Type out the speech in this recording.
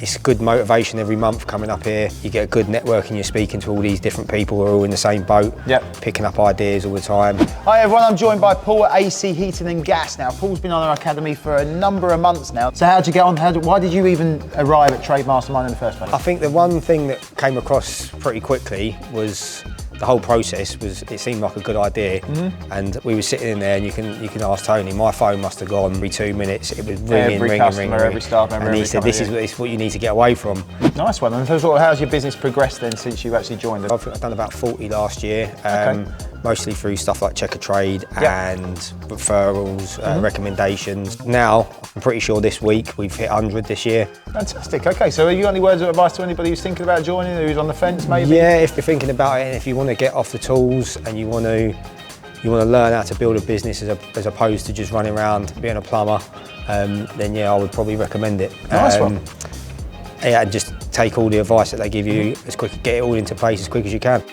It's good motivation every month coming up here. You get a good networking, you're speaking to all these different people who are all in the same boat, picking up ideas all the time. Hi everyone, I'm joined by Paul at AC Heating and Gas. Now, Paul's been on our academy for a number of months now. So how'd you get on? Why did you even arrive at Trade Mastermind in the first place? I think the one thing that came across pretty quickly was the whole process it seemed like a good idea, and we were sitting in there, and you can ask Tony. My phone must have gone every 2 minutes. It was ringing, ringing, every staff member, and he said, "This is what you need to get away from." Nice one. And so, how's your business progressed then since you actually joined it? I've done about 40 last year, mostly through stuff like Checker Trade and referrals, recommendations. Now, I'm pretty sure this week we've hit 100 this year. Fantastic. Okay, so have you got any words of advice to anybody who's thinking about joining, who's on the fence maybe? Yeah, if you're thinking about it, and if you want to get off the tools and you want to learn how to build a business as opposed to just running around being a plumber, then yeah, I would probably recommend it. Nice one. Yeah, and just take all the advice that they give you as quick, get it all into place as quick as you can.